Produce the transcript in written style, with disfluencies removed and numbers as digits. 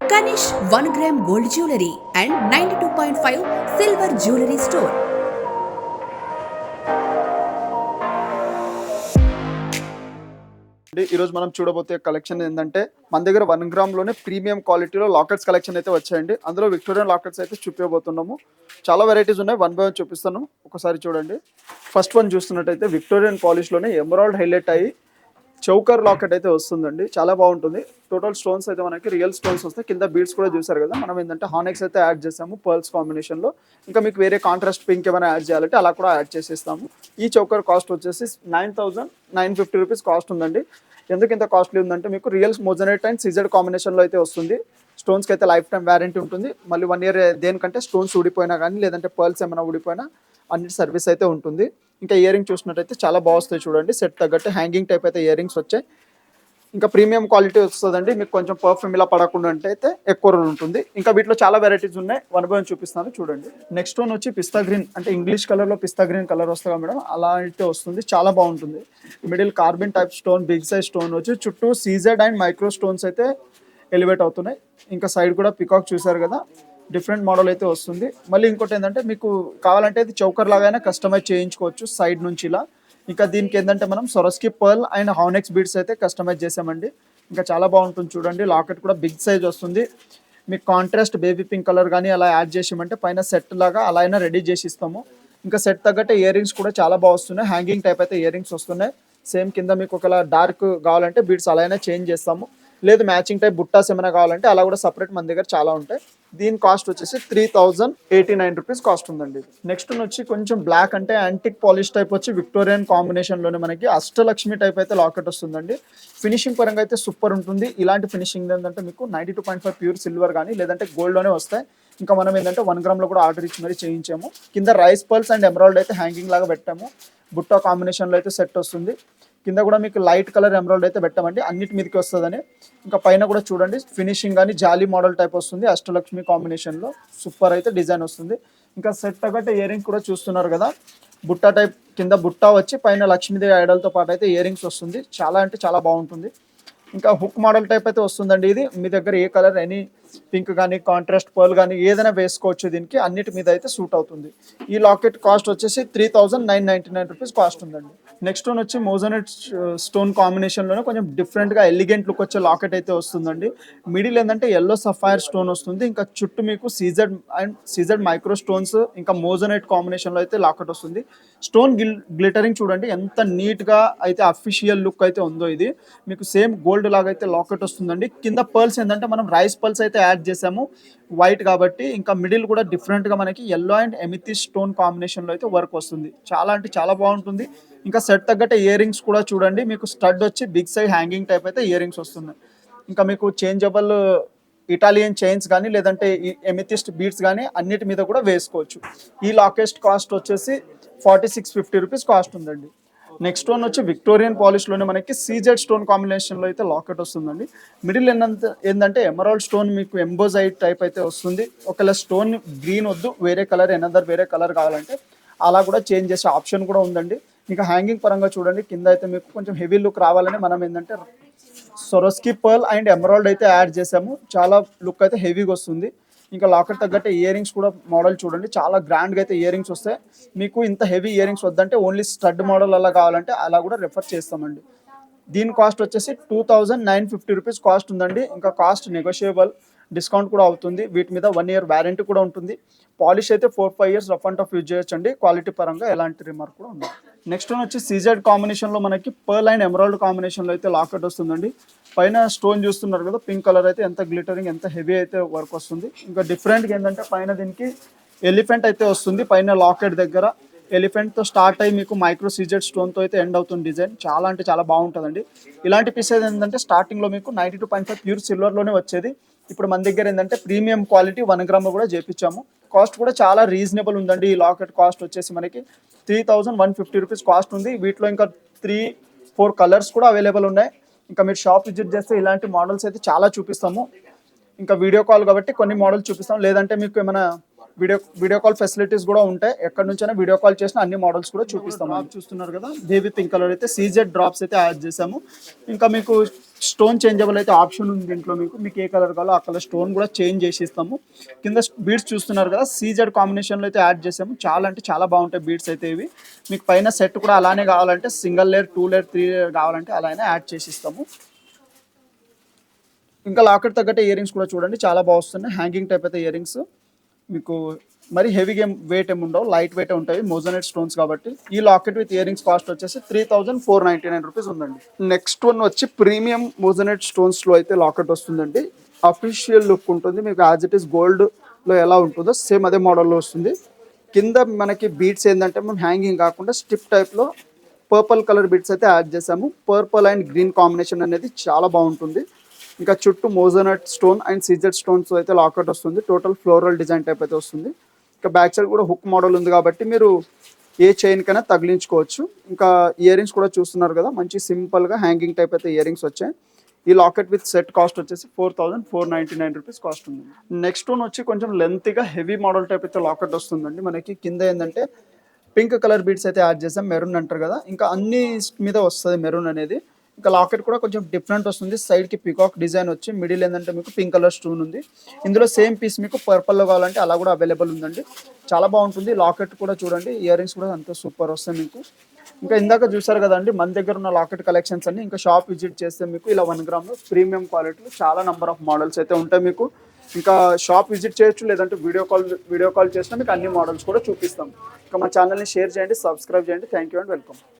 Kanish 1 gram gold jewelry and 92.5 silver jewelry store. ఈరోజు మనం చూడబోతే కలెక్షన్ ఏంటంటే మన దగ్గర 1 గ్రామ్ లోనే ప్రీమియం క్వాలిటీలో లాకెట్స్ కలెక్షన్ అయితే వచ్చాయండి. అందులో విక్టోరియన్ లాకెట్స్ అయితే చూపించబోతున్నాము. చాలా వెరైటీస్ ఉన్నాయి, వన్ బై వన్ చూపిస్తాను, ఒకసారి చూడండి. ఫస్ట్ వన్ చూస్తున్నట్టయితే విక్టోరియన్ పాలిష్ లోనే ఎమరాల్డ్ హైలైట్ అయ్యి చౌకర్ లాకెట్ అయితే వస్తుందండి. చాలా బాగుంటుంది. టోటల్ స్టోన్స్ అయితే మనకి రియల్ స్టోన్స్ వస్తాయి. కింద బీడ్స్ కూడా చూసారు కదా. మనం ఏంటంటే హానెక్స్ అయితే యాడ్ చేసాము పర్ల్స్ కాంబినేషన్ లో. ఇంకా మీకు వేరే కాంట్రాస్ట్ పింక్ ఏమైనా యాడ్ చేయాలంటే అలా కూడా యాడ్ చేసేస్తాము. ఈ చౌకర్ కాస్ట్ వచ్చేసి 9,950 రూపీస్ కాస్ట్ ఉందండి. ఎందుకు ఇంత కాస్ట్లీ ఉందంటే మీకు రియల్ మోజనైట్ అండ్ సిజెడ్ కాంబినేషన్లో అయితే వస్తుంది. స్టోన్స్కి అయితే లైఫ్ టైం వారంటీ ఉంటుంది. మళ్ళీ 1 ఇయర్ దేనికంటే స్టోన్స్ ఊడిపోయినా కానీ లేదంటే పర్ల్స్ ఏమైనా ఊడిపోయినా అన్నిటి సర్వీస్ అయితే ఉంటుంది. ఇంకా ఇయర్ రింగ్ చూసినట్టయితే చాలా బాగుస్తాయి చూడండి. సెట్ తగ్గట్టు హ్యాంగింగ్ టైప్ అయితే ఇయర్ రింగ్స్ వచ్చాయి. ఇంకా ప్రీమియం క్వాలిటీ వస్తుందండి. మీకు కొంచెం పర్ఫ్యూమ్ ఇలా పడకుండా అయితే ఎక్కువ రోజులు ఉంటుంది. ఇంకా వీటిలో చాలా వెరైటీస్ ఉన్నాయి, వన్ బై వన్ చూపిస్తాను చూడండి. నెక్స్ట్ వన్ వచ్చి పిస్తా గ్రీన్, అంటే ఇంగ్లీష్ కలర్లో పిస్తా గ్రీన్ కలర్ వస్తుంది మేడం, అలా అయితే వస్తుంది. చాలా బాగుంటుంది. Middle carbon type stone, big size stone వచ్చి చుట్టూ సీజెడ్ అండ్ మైక్రో స్టోన్స్ అయితే ఎలివేట్ అవుతున్నాయి. ఇంకా సైడ్ కూడా పికాక్ చూసారు కదా, డిఫరెంట్ మోడల్ అయితే వస్తుంది. మళ్ళీ ఇంకోటి ఏంటంటే మీకు కావాలంటే ఇది చౌకర్ లాగానే కస్టమైజ్ చేయించుకోవచ్చు సైడ్ నుంచి ఇలా. ఇంకా దీనికి ఏంటంటే మనం సొరస్కి పర్ల్ అండ్ హానెక్స్ బీడ్స్ అయితే కస్టమైజ్ చేసామండి. ఇంకా చాలా బాగుంటుంది చూడండి. లాకెట్ కూడా బిగ్ సైజ్ వస్తుంది. మీకు కాంట్రాస్ట్ బేబీ పింక్ కలర్ కానీ అలా యాడ్ చేసామంటే పైన సెట్ లాగా అలా అయినా రెడీ చేసి ఇస్తాము. ఇంకా సెట్ తగ్గట్టే ఇయర్ రింగ్స్ కూడా చాలా బాగా వస్తున్నాయి. హ్యాంగింగ్ టైప్ అయితే ఇయర్ రింగ్స్ వస్తున్నాయి. సేమ్ కింద మీకు ఒకలా డార్క్ కావాలంటే బీడ్స్ అలా అయినా చేంజ్ చేస్తాము. లేదు మ్యాచింగ్ టైప్ బుట్టాస్ ఏమైనా కావాలంటే అలా కూడా సపరేట్ మన దగ్గర చాలా ఉంటాయి. దీని కాస్ట్ వచ్చేసి 3,089 రూపీస్ కాస్ట్ ఉందండి. నెక్స్ట్ వచ్చి కొంచెం బ్లాక్ అంటే యాంటిక్ పాలిష్ టైప్ వచ్చి విక్టోరియన్ కాంబినేషన్లోనే మనకి అష్టలక్ష్మి టైప్ అయితే లాకెట్ వస్తుందండి. ఫినిషింగ్ పరంగా అయితే సూపర్ ఉంటుంది. ఇలాంటి ఫినిషింగ్ ఏంటంటే మీకు 92.5 ప్యూర్ సిల్వర్ కానీ లేదంటే గోల్డ్లోనే వస్తాయి. ఇంకా మనం ఏంటంటే 1 గ్రామ్లో కూడా ఆర్డర్ ఇచ్చి మరీ చేయించాము. కింద రైస్ పర్ల్స్ అండ్ ఎమరాల్డ్ అయితే హ్యాంగింగ్ లాగా పెట్టాము. బుట్టా కాంబినేషన్లో అయితే సెట్ వస్తుంది. కింద కూడా మీకు లైట్ కలర్ ఎమరాల్డ్ అయితే పెట్టామండి, అన్నిటి మీదకి వస్తుందని. ఇంకా పైన కూడా చూడండి ఫినిషింగ్ కానీ జాలీ మోడల్ టైప్ వస్తుంది. అష్టలక్ష్మి కాంబినేషన్లో సూపర్ అయితే డిజైన్ వస్తుంది. ఇంకా సెట్ తగ్గట్టు ఇయర్ రింగ్ కూడా చూస్తున్నారు కదా, బుట్ట టైప్ కింద బుట్ట వచ్చి పైన లక్ష్మీదేవి ఐడల్తో పాటు అయితే ఇయర్ రింగ్స్ వస్తుంది. చాలా అంటే చాలా బాగుంటుంది. ఇంకా హుక్ మోడల్ టైప్ అయితే వస్తుందండి. ఇది మీ దగ్గర ఏ కలర్ ఎనీ పింక్ కానీ కాంట్రాస్ట్ పర్ల్ కానీ ఏదైనా వేసుకోవచ్చు. దీనికి అన్నిటి మీద అయితే సూట్ అవుతుంది. ఈ లాకెట్ కాస్ట్ వచ్చేసి 3,999 రూపీస్ కాస్ట్ ఉందండి. నెక్స్ట్ వన్ వచ్చి మోజనెట్ స్టోన్ కాంబినేషన్లోనే కొంచెం డిఫరెంట్గా ఎలిగెంట్ లుక్ వచ్చే లాకెట్ అయితే వస్తుందండి. మిడిల్ ఏంటంటే ఎల్లో సఫైర్ స్టోన్ వస్తుంది. ఇంకా చుట్టూ మీకు సీజెడ్ మైక్రో స్టోన్స్ ఇంకా మోజనైట్ కాంబినేషన్లో అయితే లాకెట్ వస్తుంది. స్టోన్ గ్లిటరింగ్ చూడండి ఎంత నీట్గా అయితే అఫీషియల్ లుక్ అయితే ఉందో. ఇది మీకు సేమ్ గోల్డ్ లాగా అయితే లాకెట్ వస్తుందండి. కింద పర్ల్స్ ఏంటంటే మనం రైస్ పర్ల్స్ అయితే యాడ్ చేసాము వైట్ కాబట్టి. ఇంకా మిడిల్ కూడా డిఫరెంట్గా మనకి ఎల్లో అండ్ ఎమిథిస్ట్ స్టోన్ కాంబినేషన్లో అయితే వర్క్ వస్తుంది. చాలా అంటే చాలా బాగుంటుంది. ఇంకా సెట్ తగ్గట్టే ఇయర్ రింగ్స్ కూడా చూడండి. మీకు స్టడ్ వచ్చి బిగ్ సైజ్ హ్యాంగింగ్ టైప్ అయితే ఇయర్ రింగ్స్ వస్తున్నాయి. ఇంకా మీకు చేంజబుల్ ఇటాలియన్ చైన్స్ కానీ లేదంటే ఈ ఎమిథిస్ట్ బీడ్స్ కానీ అన్నిటి మీద కూడా వేసుకోవచ్చు. ఈ లాకెట్ కాస్ట్ వచ్చేసి 4650 రూపీస్ కాస్ట్ ఉందండి. నెక్స్ట్ వన్ వచ్చి విక్టోరియన్ పాలిష్లోనే మనకి సీజెడ్ స్టోన్ కాంబినేషన్లో అయితే లాకెట్ వస్తుందండి. మిడిల్ ఏంటంటే ఎమరాల్డ్ స్టోన్ మీకు ఎంబోజైడ్ టైప్ అయితే వస్తుంది. ఒకవేళ స్టోన్ గ్రీన్ వద్దు, వేరే కలర్ వేరే కలర్ కావాలంటే అలా కూడా చేంజ్ చేసే ఆప్షన్ కూడా ఉందండి. ఇంకా హ్యాంగింగ్ పరంగా చూడండి, కింద అయితే మీకు కొంచెం హెవీ లుక్ రావాలని మనం ఏంటంటే సొరస్కి పర్ల్ అండ్ ఎమరాల్డ్ అయితే యాడ్ చేసాము. చాలా లుక్ అయితే హెవీగా వస్తుంది. ఇంకా లాకెట్ తగ్గట్టే ఇయర్ రింగ్స్ కూడా మోడల్ చూడండి, చాలా గ్రాండ్గా అయితే ఇయర్ రింగ్స్ వస్తాయి. మీకు ఇంత హెవీ ఇయర్ రింగ్స్ వద్దంటే ఓన్లీ స్టడ్ మోడల్ అలా కావాలంటే అలా కూడా రెఫర్ చేస్తామండి. దీని కాస్ట్ వచ్చేసి 2,950 రూపీస్ కాస్ట్ ఉందండి. ఇంకా కాస్ట్ నెగోషియబుల్, డిస్కౌంట్ కూడా అవుతుంది. వీటి మీద 1 ఇయర్ వారంటీ కూడా ఉంటుంది. పాలిష్ అయితే 4-5 years rough and tough use చేయొచ్చండి. క్వాలిటీ పరంగా ఎలాంటి రిమార్క్ కూడా ఉంది. నెక్స్ట్ వన్ వచ్చి సీజెడ్ కాంబినేషన్లో మనకి పర్ల్ అండ్ ఎమరాల్డ్ కాంబినేషన్లో అయితే లాకెట్ వస్తుందండి. పైన స్టోన్ చూస్తున్నారు కదా, పింక్ కలర్ అయితే ఎంత గ్లిటరింగ్ ఎంత హెవీ అయితే వర్క్ వస్తుంది. ఇంకా డిఫరెంట్గా ఏంటంటే పైన దీనికి ఎలిఫెంట్ అయితే వస్తుంది. పైన లాకెట్ దగ్గర ఎలిఫెంట్తో స్టార్ట్ అయ్యి మీకు మైక్రో సీజెడ్ స్టోన్తో అయితే ఎండ్ అవుతుంది. డిజైన్ చాలా అంటే చాలా బాగుంటుందండి. ఇలాంటి పీసెస్ ఏంటంటే స్టార్టింగ్లో మీకు 92.5 ప్యూర్ సిల్వర్లోనే వచ్చేది. ఇప్పుడు మన దగ్గర ఏంటంటే ప్రీమియం క్వాలిటీ 1 గ్రామ్లో కూడా చేపించాము. కాస్ట్ కూడా చాలా రీజనబుల్ ఉందండి. ఈ లాకెట్ కాస్ట్ వచ్చేసి మనకి 3,150 రూపీస్ కాస్ట్ ఉంది. వీటిలో ఇంకా 3-4 కలర్స్ కూడా అవైలబుల్ ఉన్నాయి. ఇంకా మీరు షాప్ విజిట్ చేస్తే ఇలాంటి మోడల్స్ అయితే చాలా చూపిస్తాము. ఇంకా వీడియో కాల్ కాబట్టి కొన్ని మోడల్స్ చూపిస్తాం, లేదంటే మీకు ఏమైనా వీడియో కాల్ ఫెసిలిటీస్ కూడా ఉంటాయి. ఎక్కడి నుంచైనా వీడియో కాల్ చేసిన అన్ని మోడల్స్ కూడా చూపిస్తాం. చూస్తున్నారు కదా, బేబీ పింక్ కలర్ అయితే సీజెడ్ డ్రాప్స్ అయితే యాడ్ చేసాము. ఇంకా మీకు స్టోన్ చేంజబుల్ అయితే ఆప్షన్ ఉంది దీంట్లో. మీకు ఏ కలర్ కావాలో ఆ కలర్ స్టోన్ కూడా చేంజ్ చేసి ఇస్తాము. కింద బీడ్స్ చూస్తున్నారు కదా, సీజెడ్ కాంబినేషన్లో అయితే యాడ్ చేసాము. చాలా అంటే చాలా బాగుంటాయి బీడ్స్ అయితే ఇవి. మీకు పైన సెట్ కూడా అలానే కావాలంటే సింగిల్ లేయర్, 2 లేయర్, 3 లేయర్ కావాలంటే అలానే యాడ్ చేసి ఇస్తాము. ఇంకా లాకెట్ తగ్గట్టే ఇయర్ రింగ్స్ కూడా చూడండి, చాలా బాగా వస్తున్నాయి. హ్యాంగింగ్ టైప్ అయితే ఇయర్ రింగ్స్ మీకు మరి హెవీ వెయిట్ ఏమి ఉండవు, లైట్ వెయిట్ ఉంటాయి, మోజోనైట్ స్టోన్స్ కాబట్టి. ఈ locket with ear rings cost వచ్చేసి 3499 రూపీస్ ఉందండి. నెక్స్ట్ వన్ వచ్చి ప్రీమియం మోజోనైట్ స్టోన్స్లో అయితే లాకెట్ వస్తుందండి. అఫీషియల్ లుక్ ఉంటుంది మీకు, యాజ్ ఇట్ ఈస్ గోల్డ్లో ఎలా ఉంటుందో సేమ్ అదే మోడల్లో వస్తుంది. కింద మనకి బీడ్స్ ఏంటంటే మనం హ్యాంగింగ్ కాకుండా స్టిప్ టైప్లో పర్పుల్ కలర్ బీడ్స్ అయితే యాడ్ చేసాము. పర్పుల్ అండ్ గ్రీన్ కాంబినేషన్ అనేది చాలా బాగుంటుంది. ఇంకా చుట్టూ మోజోనట్ స్టోన్ అండ్ సీజెడ్ స్టోన్స్ అయితే లాకెట్ వస్తుంది. టోటల్ ఫ్లోరల్ డిజైన్ టైప్ అయితే వస్తుంది. ఇంకా బ్యాక్ సైడ్ కూడా హుక్ మోడల్ ఉంది కాబట్టి మీరు ఏ చైన్ కైనా తగిలించుకోవచ్చు. ఇంకా ఇయర్ రింగ్స్ కూడా చూస్తున్నారు కదా, మంచి సింపుల్గా హ్యాంగింగ్ టైప్ అయితే ఇయర్ రింగ్స్ వచ్చాయి. ఈ లాకెట్ విత్ సెట్ కాస్ట్ వచ్చేసి 4499 రూపీస్ కాస్ట్ ఉంది. నెక్స్ట్ వన్ వచ్చి కొంచెం లెంత్గా హెవీ మోడల్ టైప్ అయితే లాకెట్ వస్తుందండి. మనకి కింద ఏంటంటే పింక్ కలర్ బీడ్స్ అయితే యాడ్ చేసాం, మెరూన్ అంటారు కదా, ఇంకా అన్ని మీద వస్తుంది మెరూన్ అనేది. ఇంకా లాకెట్ కూడా కొంచెం డిఫరెంట్ వస్తుంది. సైడ్కి పికాక్ డిజైన్ వచ్చి మిడిల్ ఏంటంటే మీకు పింక్ కలర్ స్టోన్ ఉంది. ఇందులో సేమ్ పీస్ మీకు పర్పుల్లో కావాలంటే అలా కూడా అవైలబుల్ ఉందండి. చాలా బాగుంటుంది. లాకెట్ కూడా చూడండి, ఇయర్ రింగ్స్ కూడా అంత సూపర్ వస్తాయి మీకు. ఇంకా ఇందాక చూసారు కదండి మన దగ్గర ఉన్న లాకెట్ కలెక్షన్స్ అన్ని. ఇంకా షాప్ విజిట్ చేస్తే మీకు ఇలా 1 గ్రామ్లో ప్రీమియం క్వాలిటీలో చాలా నెంబర్ ఆఫ్ మోడల్స్ అయితే ఉంటాయి మీకు. ఇంకా షాప్ విజిట్ చేయొచ్చు, లేదంటే వీడియో కాల్ చేసినా మీకు అన్ని మోడల్స్ కూడా చూపిస్తాం. ఇంకా మా ఛానల్ని షేర్ చేయండి, సబ్స్క్రైబ్ చేయండి. Thank you and welcome.